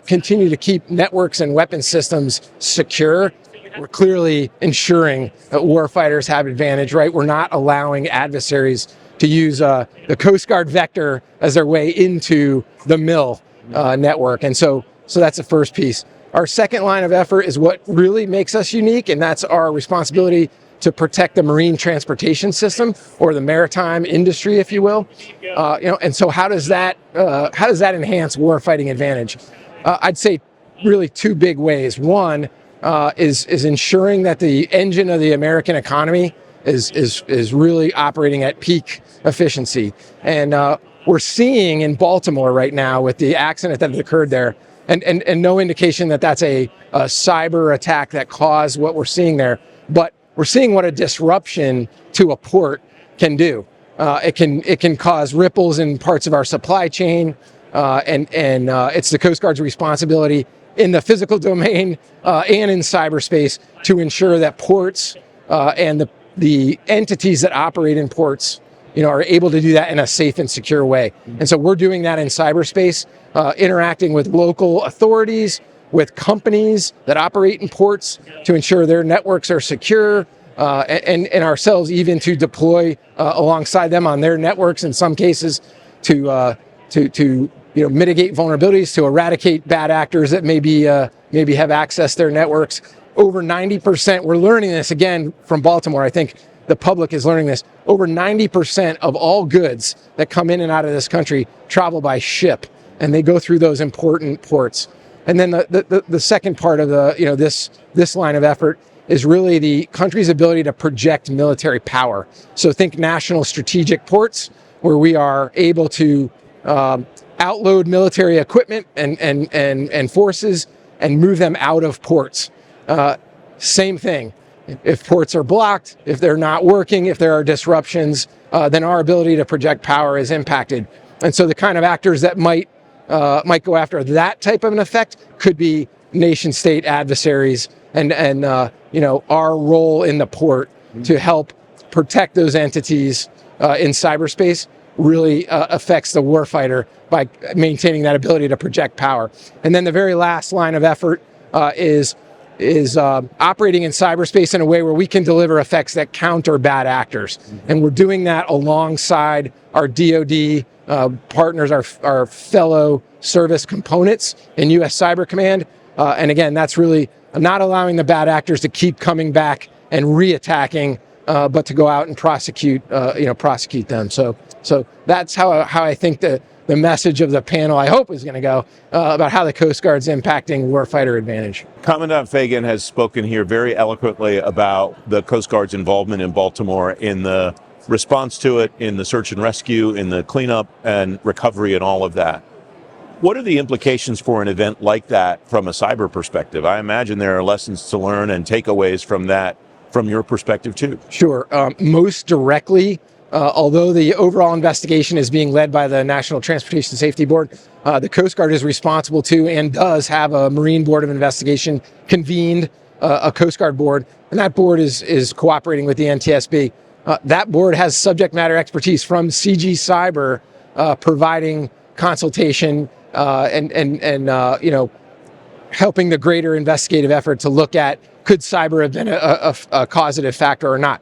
continue to keep networks and weapon systems secure. We're clearly ensuring that warfighters have advantage, right? We're not allowing adversaries to use the Coast Guard vector as their way into the MIL network. And so that's the first piece. Our second line of effort is what really makes us unique, and that's our responsibility to protect the marine transportation system, or the maritime industry, if you will. And so how does that enhance warfighting advantage? I'd say really 2 big ways. One, is ensuring that the engine of the American economy is really operating at peak efficiency. And we're seeing in Baltimore right now, with the accident that occurred there, and no indication that that's a cyber attack that caused what we're seeing there, but we're seeing what a disruption to a port can do. It can cause ripples in parts of our supply chain, and it's the Coast Guard's responsibility in the physical domain and in cyberspace to ensure that ports and the entities that operate in ports, are able to do that in a safe and secure way. And so we're doing that in cyberspace, interacting with local authorities, with companies that operate in ports to ensure their networks are secure, and ourselves even to deploy alongside them on their networks in some cases to mitigate vulnerabilities, to eradicate bad actors that maybe have accessed their networks. Over 90%, we're learning this again from Baltimore. I think the public is learning this. Over 90% of all goods that come in and out of this country travel by ship, and they go through those important ports. And then the second part of this line of effort is really the country's ability to project military power. So think national strategic ports, where we are able to outload military equipment and forces and move them out of ports. Same thing. if ports are blocked, if they're not working, if there are disruptions, then our ability to project power is impacted. And so the kind of actors that might go after that type of an effect could be nation-state adversaries, and our role in the port to help protect those entities in cyberspace really affects the warfighter by maintaining that ability to project power. And then the very last line of effort is operating in cyberspace in a way where we can deliver effects that counter bad actors. And we're doing that alongside our DoD partners, our fellow service components in U.S. Cyber Command. And again, that's really not allowing the bad actors to keep coming back and reattacking, but to go out and prosecute them. So that's how I think the message of the panel, I hope, is going to go about how the Coast Guard's impacting warfighter advantage. Commandant Fagan has spoken here very eloquently about the Coast Guard's involvement in Baltimore in the response to it, in the search and rescue, in the cleanup and recovery and all of that. What are the implications for an event like that from a cyber perspective? I imagine there are lessons to learn and takeaways from that from your perspective too. Sure. Most directly, although the overall investigation is being led by the National Transportation Safety Board, the Coast Guard is responsible to and does have a Marine Board of Investigation convened, a Coast Guard board, and that board is cooperating with the NTSB. That board has subject matter expertise from CG Cyber, providing consultation and helping the greater investigative effort to look at could cyber have been a causative factor or not.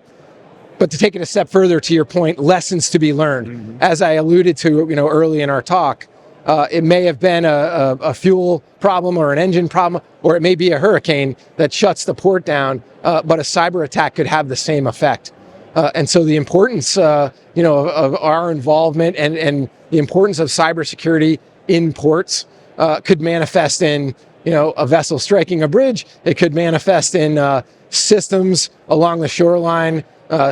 But to take it a step further, to your point, lessons to be learned. As I alluded to, early in our talk, it may have been a fuel problem or an engine problem, or it may be a hurricane that shuts the port down. But a cyber attack could have the same effect. And so the importance, of our involvement and the importance of cybersecurity in ports could manifest in, a vessel striking a bridge. It could manifest in systems along the shoreline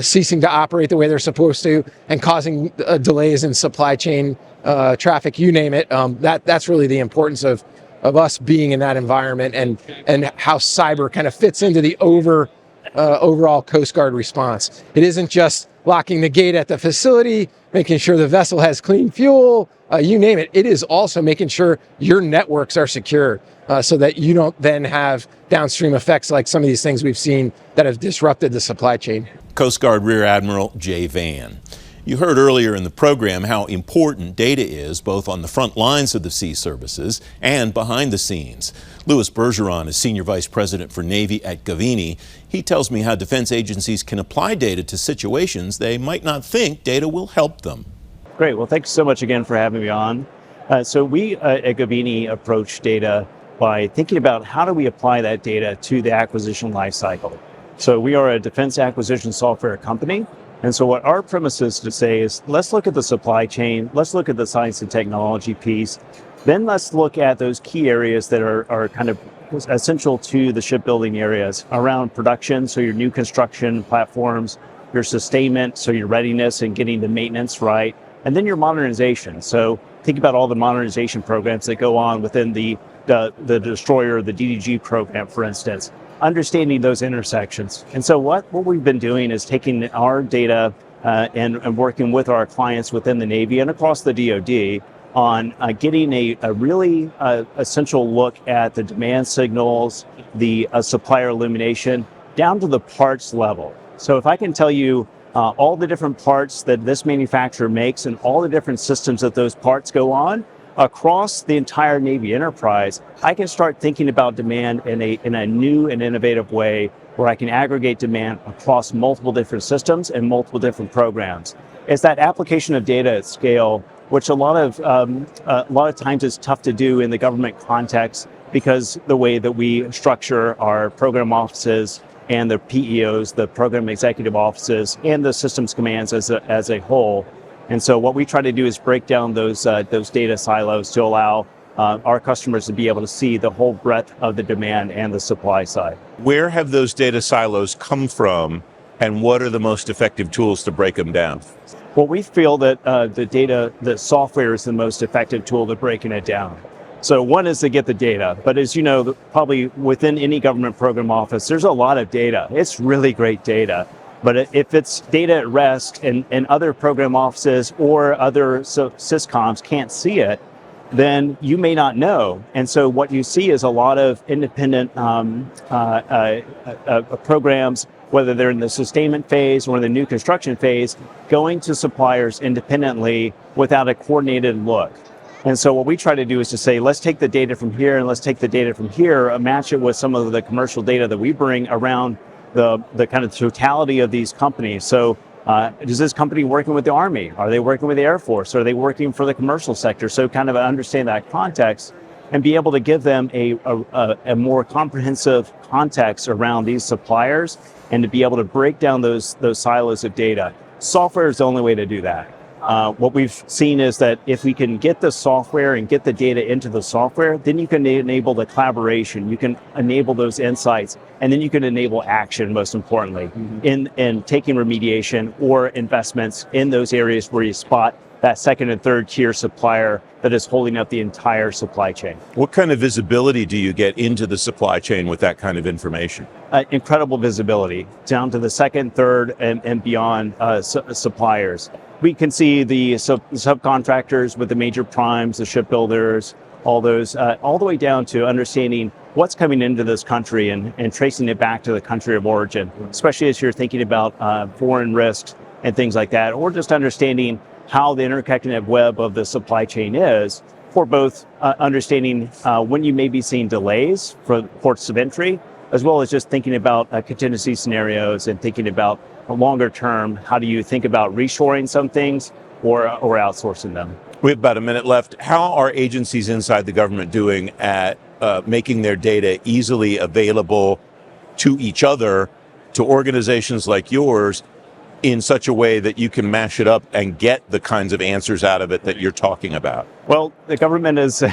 ceasing to operate the way they're supposed to and causing delays in supply chain traffic, you name it. That's really the importance of us being in that environment and how cyber kind of fits into the overall Coast Guard response. It isn't just locking the gate at the facility, making sure the vessel has clean fuel, you name it. It is also making sure your networks are secure so that you don't then have downstream effects like some of these things we've seen that have disrupted the supply chain. Coast Guard Rear Admiral Jay Vann. You heard earlier in the program how important data is both on the front lines of the sea services and behind the scenes. Louis Bergeron is Senior Vice President for Navy at Gavini. He tells me how defense agencies can apply data to situations they might not think data will help them. Great. Well, thanks so much again for having me on. So we at Gavini approach data by thinking about how do we apply that data to the acquisition lifecycle. So we are a defense acquisition software company. And so what our premise is to say is, let's look at the supply chain, let's look at the science and technology piece, then let's look at those key areas that are kind of essential to the shipbuilding areas around production, so your new construction platforms, your sustainment, so your readiness and getting the maintenance right, and then your modernization. So think about all the modernization programs that go on within the destroyer, the DDG program, for instance. Understanding those intersections. And so what we've been doing is taking our data and working with our clients within the Navy and across the DoD on getting a really essential look at the demand signals, the supplier illumination, down to the parts level. So if I can tell you all the different parts that this manufacturer makes and all the different systems that those parts go on, across the entire Navy enterprise, I can start thinking about demand in a new and innovative way where I can aggregate demand across multiple different systems and multiple different programs. It's that application of data at scale, which a lot of times is tough to do in the government context because the way that we structure our program offices and the PEOs, the program executive offices, and the systems commands as a whole. And so what we try to do is break down those data silos to allow our customers to be able to see the whole breadth of the demand and the supply side. Where have those data silos come from, and what are the most effective tools to break them down? Well, we feel that the software is the most effective tool to breaking it down. So one is to get the data, but as you know, probably within any government program office, there's a lot of data. It's really great data. But if it's data at rest and other program offices or other syscoms can't see it, then you may not know. And so what you see is a lot of independent programs, whether they're in the sustainment phase or in the new construction phase, going to suppliers independently without a coordinated look. And so what we try to do is to say, let's take the data from here and let's take the data from here, match it with some of the commercial data that we bring around the kind of totality of these companies. So is this company working with the Army? Are they working with the Air Force? Are they working for the commercial sector? So kind of understand that context and be able to give them a more comprehensive context around these suppliers and to be able to break down those silos of data. Software is the only way to do that. What we've seen is that if we can get the software and get the data into the software, then you can enable the collaboration, you can enable those insights, and then you can enable action, most importantly, in taking remediation or investments in those areas where you spot that second and third tier supplier that is holding up the entire supply chain. What kind of visibility do you get into the supply chain with that kind of information? Incredible visibility down to the second, third, and beyond suppliers. We can see the subcontractors with the major primes, the shipbuilders, all those, all the way down to understanding what's coming into this country and tracing it back to the country of origin, especially as you're thinking about foreign risks and things like that, or just understanding how the interconnected web of the supply chain is for both understanding when you may be seeing delays for ports of entry, as well as just thinking about contingency scenarios and thinking about a longer term, how do you think about reshoring some things or outsourcing them? We have about a minute left. How are agencies inside the government doing at making their data easily available to each other, to organizations like yours, in such a way that you can mash it up and get the kinds of answers out of it that you're talking about? Well, the government is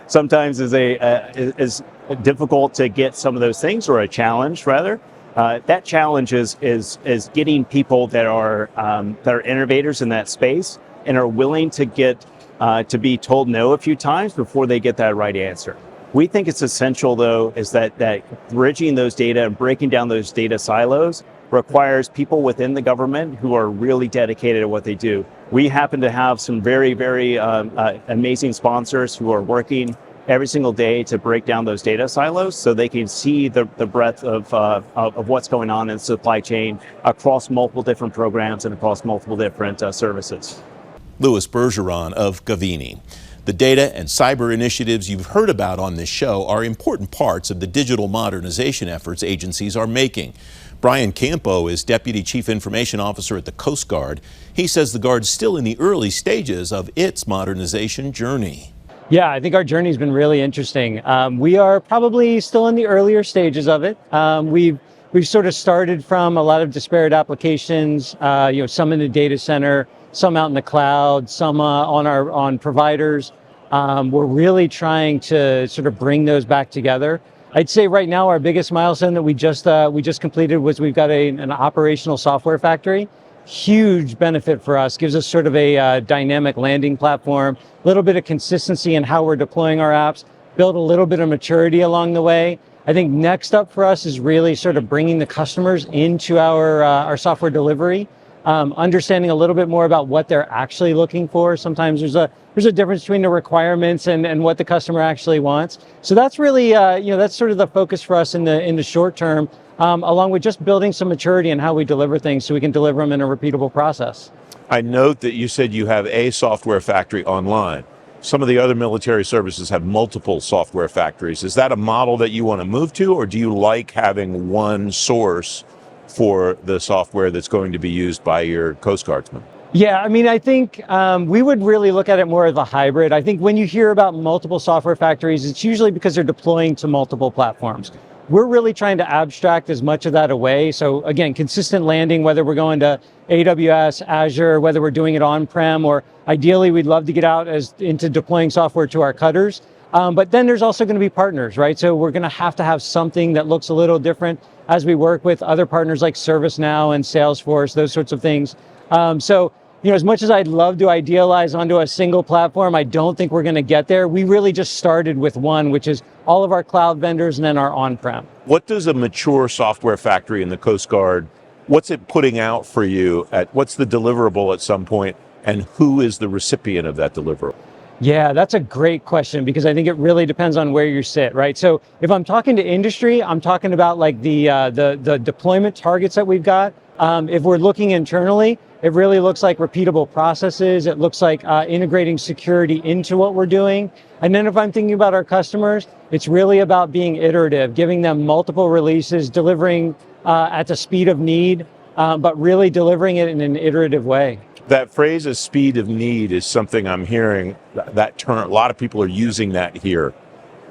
sometimes is difficult to get some of those things, or a challenge rather. That challenge is getting people that are innovators in that space and are willing to get to be told no a few times before they get that right answer. We think it's essential, though, is that bridging those data and breaking down those data silos requires people within the government who are really dedicated to what they do. We happen to have some very, very amazing sponsors who are working every single day to break down those data silos so they can see the breadth of what's going on in the supply chain across multiple different programs and across multiple different services. Louis Bergeron of Gavini. The data and cyber initiatives you've heard about on this show are important parts of the digital modernization efforts agencies are making. Brian Campo is Deputy Chief Information Officer at the Coast Guard. He says the Guard's still in the early stages of its modernization journey. Yeah, I think our journey's been really interesting. We are probably still in the earlier stages of it. We've sort of started from a lot of disparate applications, some in the data center, some out in the cloud, some on providers. We're really trying to sort of bring those back together. I'd say right now our biggest milestone that we just completed was we've got an operational software factory. Huge benefit for us, gives us sort of a dynamic landing platform, a little bit of consistency in how we're deploying our apps, build a little bit of maturity along the way. I think next up for us is really sort of bringing the customers into our software delivery, understanding a little bit more about what they're actually looking for. Sometimes there's a difference between the requirements and what the customer actually wants. So that's really, that's sort of the focus for us in the short term, along with just building some maturity in how we deliver things so we can deliver them in a repeatable process. I note that you said you have a software factory online. Some of the other military services have multiple software factories. Is that a model that you want to move to, or do you like having one source for the software that's going to be used by your Coast Guardsmen? Yeah, I mean, I think we would really look at it more as a hybrid. I think when you hear about multiple software factories, it's usually because they're deploying to multiple platforms. We're really trying to abstract as much of that away. So again, consistent landing, whether we're going to AWS, Azure, whether we're doing it on-prem, or ideally we'd love to get out into deploying software to our cutters. But then there's also going to be partners, right? So we're going to have something that looks a little different as we work with other partners like ServiceNow and Salesforce, those sorts of things. So as much as I'd love to idealize onto a single platform, I don't think we're going to get there. We really just started with one, which is all of our cloud vendors and then our on-prem. What does a mature software factory in the Coast Guard, what's it putting out for you? What's the deliverable at some point, and who is the recipient of that deliverable? Yeah, that's a great question, because I think it really depends on where you sit, right? So if I'm talking to industry, I'm talking about like the deployment targets that we've got. If we're looking internally, it really looks like repeatable processes. It looks like integrating security into what we're doing. And then if I'm thinking about our customers, it's really about being iterative, giving them multiple releases, delivering at the speed of need, but really delivering it in an iterative way. That phrase of speed of need is something I'm hearing, that term, a lot of people are using that here.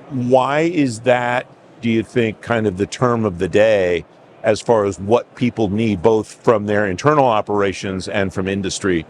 Why is that, do you think, kind of the term of the day as far as what people need, both from their internal operations and from industry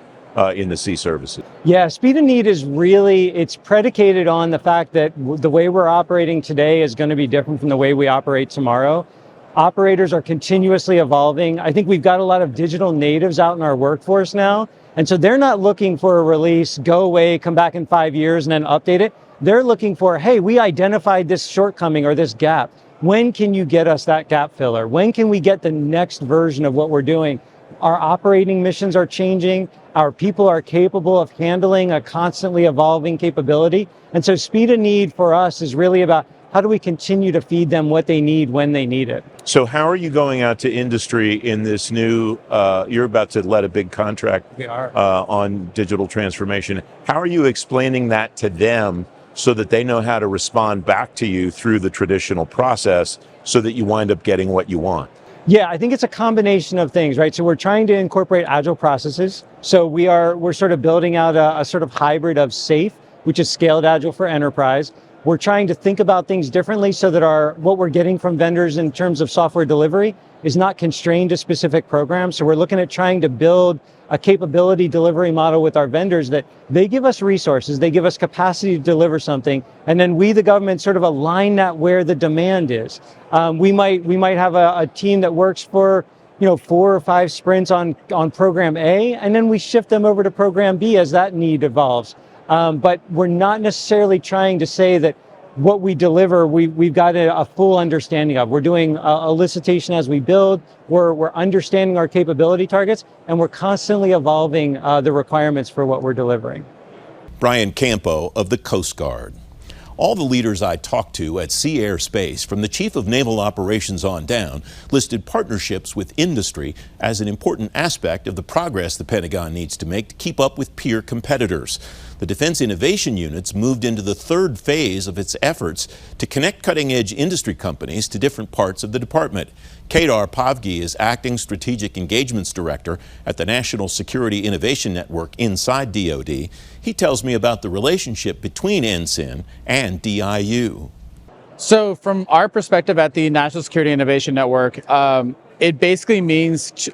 in the sea services? Yeah, speed of need is really, it's predicated on the fact that the way we're operating today is going to be different from the way we operate tomorrow. Operators are continuously evolving. I think we've got a lot of digital natives out in our workforce now. And so they're not looking for a release, go away, come back in 5 years and then update it. They're looking for, hey, we identified this shortcoming or this gap. When can you get us that gap filler? When can we get the next version of what we're doing? Our operating missions are changing. Our people are capable of handling a constantly evolving capability. And so speed of need for us is really about how do we continue to feed them what they need when they need it? So how are you going out to industry in this new, you're about to let a big contract on digital transformation. How are you explaining that to them so that they know how to respond back to you through the traditional process so that you wind up getting what you want? Yeah, I think it's a combination of things, right? So we're trying to incorporate agile processes. So we're sort of building out a sort of hybrid of SAFe, which is scaled agile for enterprise. We're trying to think about things differently so that what we're getting from vendors in terms of software delivery is not constrained to specific programs. So we're looking at trying to build a capability delivery model with our vendors that they give us resources, they give us capacity to deliver something, and then we, the government, sort of align that where the demand is. We might have a team that works for 4 or 5 sprints on program A, and then we shift them over to program B as that need evolves. But we're not necessarily trying to say that what we deliver, we've got a full understanding of. We're doing a elicitation as we build, we're understanding our capability targets, and we're constantly evolving the requirements for what we're delivering. Brian Campo of the Coast Guard. All the leaders I talked to at Sea Air Space, from the Chief of Naval Operations on down, listed partnerships with industry as an important aspect of the progress the Pentagon needs to make to keep up with peer competitors. The Defense Innovation Unit's moved into the 3rd phase of its efforts to connect cutting-edge industry companies to different parts of the department. Kedar Pavgi is Acting Strategic Engagements Director at the National Security Innovation Network inside DoD. He tells me about the relationship between NSIN and DIU. So from our perspective at the National Security Innovation Network, it basically means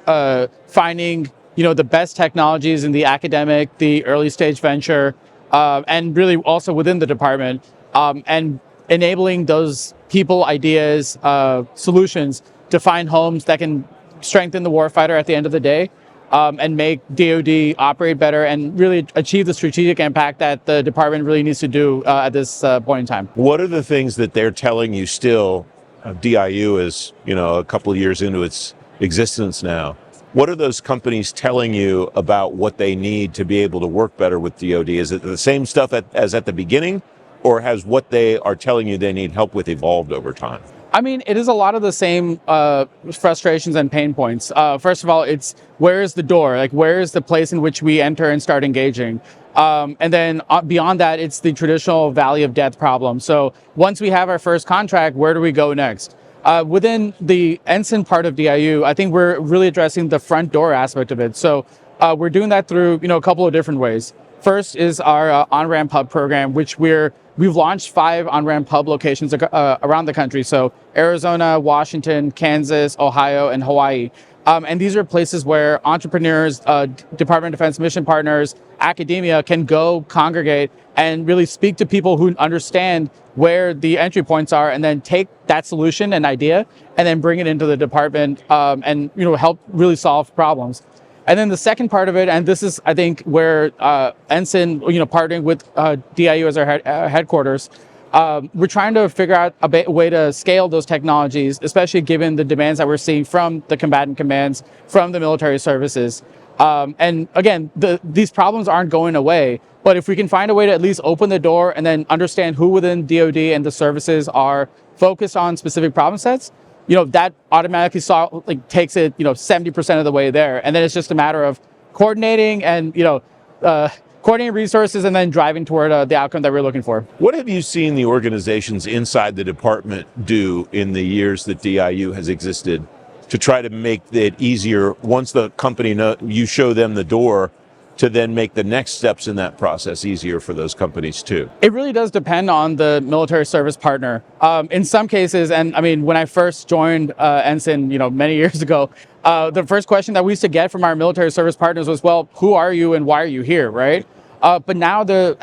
finding the best technologies in the academic, the early stage venture, and really also within the department, and enabling those people, ideas, solutions to find homes that can strengthen the warfighter at the end of the day, and make DoD operate better and really achieve the strategic impact that the department really needs to do at this point in time. What are the things that they're telling you still? DIU is, a couple of years into its existence now. What are those companies telling you about what they need to be able to work better with DoD? Is it the same stuff as at the beginning, or has what they are telling you they need help with evolved over time? I mean, it is a lot of the same frustrations and pain points. First of all, it's where is the door? Like, where is the place in which we enter and start engaging? And then beyond that, it's the traditional valley of death problem. So once we have our first contract, where do we go next? Within the NSIN part of DIU, I think we're really addressing the front door aspect of it. So we're doing that through a couple of different ways. First is our on-ramp hub program, which we've launched 5 on-ramp hub locations around the country. So Arizona, Washington, Kansas, Ohio, and Hawaii. And these are places where entrepreneurs, Department of Defense mission partners, academia can go congregate and really speak to people who understand where the entry points are, and then take that solution and idea and then bring it into the department and help really solve problems. And then the second part of it, and this is, I think, where Ensign, partnering with DIU as our headquarters, we're trying to figure out a way to scale those technologies, especially given the demands that we're seeing from the combatant commands, from the military services. And again, these problems aren't going away, but if we can find a way to at least open the door and then understand who within DoD and the services are focused on specific problem sets, that automatically takes it, 70% of the way there. And then it's just a matter of coordinating and, coordinating resources and then driving toward the outcome that we're looking for. What have you seen the organizations inside the department do in the years that DIU has existed to try to make it easier once the company you show them the door to then make the next steps in that process easier for those companies too? It really does depend on the military service partner. In some cases, and I mean, when I first joined Ensign, many years ago, the first question that we used to get from our military service partners was, well, who are you and why are you here, right? But now the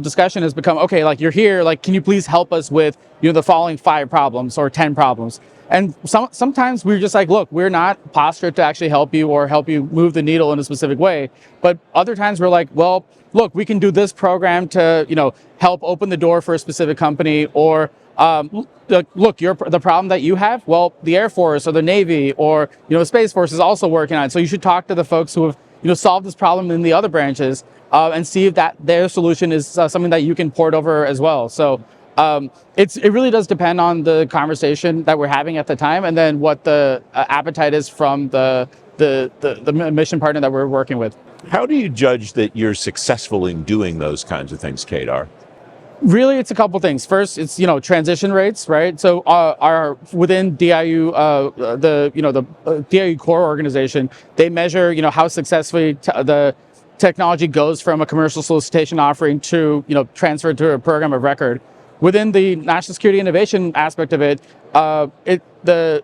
discussion has become, okay, you're here, can you please help us with, the following 5 problems or 10 problems? And sometimes we're just like, look, we're not postured to actually help you or help you move the needle in a specific way. But other times we're like, well, look, we can do this program to, help open the door for a specific company, or look, the problem that you have, well, the Air Force or the Navy or, the Space Force is also working on it. So you should talk to the folks who have, solved this problem in the other branches and see if that their solution is something that you can port over as well. So it really does depend on the conversation that we're having at the time, and then what the appetite is from the mission partner that we're working with. How do you judge that you're successful in doing those kinds of things, Kedar? Really, it's a couple things. First, it's transition rates, right? So our within DIU, the DIU core organization, they measure how successfully the technology goes from a commercial solicitation offering to transferred to a program of record. Within the national security innovation aspect of it, the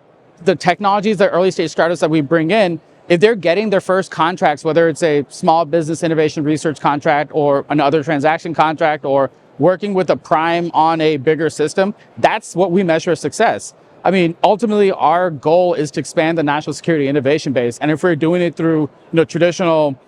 technologies, the early stage startups that we bring in, if they're getting their first contracts, whether it's a small business innovation research contract or another transaction contract or working with a prime on a bigger system, that's what we measure success. I mean, ultimately, our goal is to expand the national security innovation base. And if we're doing it through traditional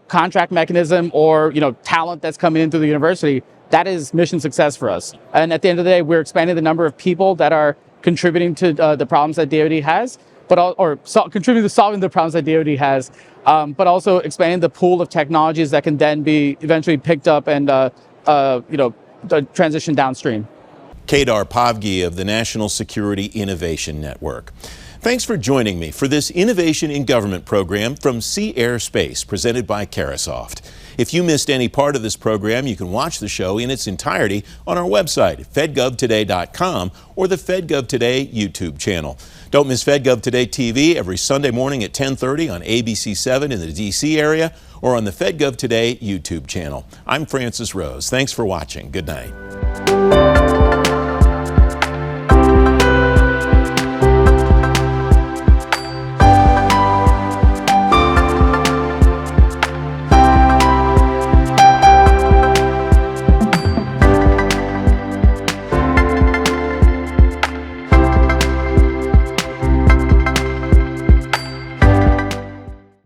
contract mechanism or talent that's coming in through the university, that is mission success for us. And at the end of the day, we're expanding the number of people that are contributing to the problems that DoD has, contributing to solving the problems that DoD has, but also expanding the pool of technologies that can then be eventually picked up and transition downstream. Kedar Pavgi of the National Security Innovation Network. Thanks for joining me for this Innovation in Government program from Sea Air Space, presented by Carahsoft. If you missed any part of this program, you can watch the show in its entirety on our website, fedgovtoday.com, or the FedGov Today YouTube channel. Don't miss FedGov Today TV every Sunday morning at 10:30 on ABC7 in the D.C. area or on the FedGov Today YouTube channel. I'm Francis Rose. Thanks for watching. Good night.